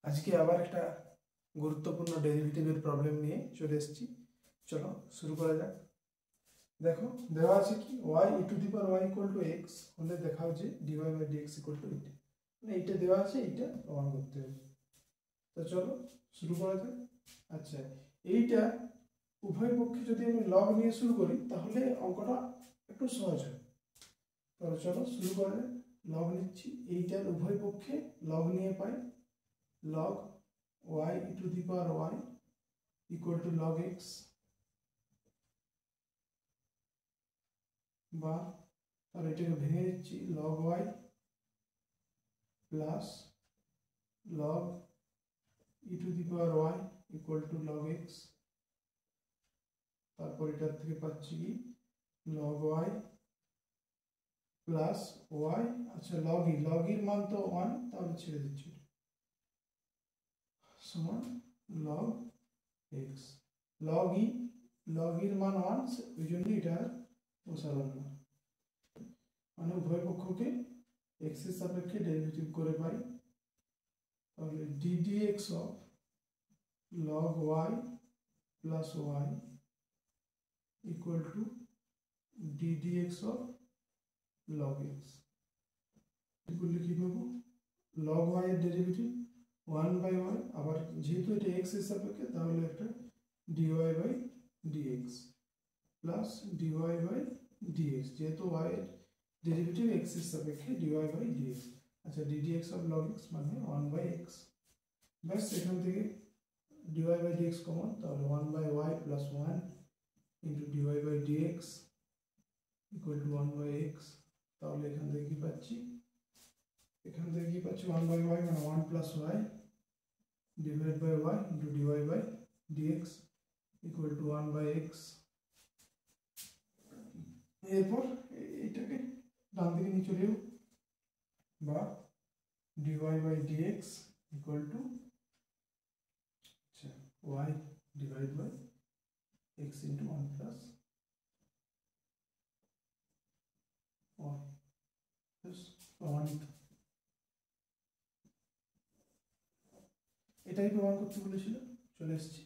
আজকে আবার একটা গুরুত্বপূর্ণ ডেরিভেটিভের প্রবলেম নিয়ে চলে এসেছি। চলো শুরু করা যাক। দেখো দেওয়া আছে কি y e to the power y equal to x হলে দেখাও যে dy by dx equal to 8, মানে এইটা দেওয়া আছে, এইটা প্রমাণ করতে হবে। তো চলো শুরু করা যাক। আচ্ছা, এইটা উভয় পক্ষে যদি আমি লগ নিয়ে শুরু করি তাহলে অঙ্কটা একটু সহজ হয়। তাহলে চলো শুরু করা যাক। লগ নিচ্ছি, এইটার উভয় পক্ষে লগ নিয়ে পাই log y e to the power y equal to log x, বা তাহলে এটাকে ভেঙে দিচ্ছি log y plus log e to the power y equal to log x, তারপর এটার থেকে পাচ্ছি কি log y প্লাস y, আচ্ছা log এর মান তো 1, তাহলে ছেড়ে দিচ্ছি সমান log x, log এর মান 1, ওই জন্য এটা বসালাম না, মানে উভয় পক্ষকে x এর সাপেক্ষে ডেরিভেটিভ করে পাই। তাহলে ddx of log y plus y equal to ddx of log x। করলে কি পাবো, log y এর ডেরিভেটিভ 1 বাই y, আবার যেহেতু এটা x এর সাপেক্ষে তাহলে একটা dy by dx plus dy by dx, যেহেতু y এর ডেরিভেটিভ x এর সাপেক্ষে dy বাই dx। আচ্ছা, ddx of log x মানে 1 বাই x, ব্যাস এখান থেকে dy বাই dx কমন, তাহলে 1 by y plus 1 into dy by dx equal to 1 by x। তাহলে এখান থেকে কি পাচ্ছি, 1 বাই y মানে 1 plus y divide by y into dy by dx equal to 1 by x। এরপর এটাকে ডান দিকে নিয়ে চলে যাও, বা dy by dx equal to y divide by x into 1 plus y, প্রমাণিত। এটাই প্রমাণ করতে বলেছিল, চলে এসেছি।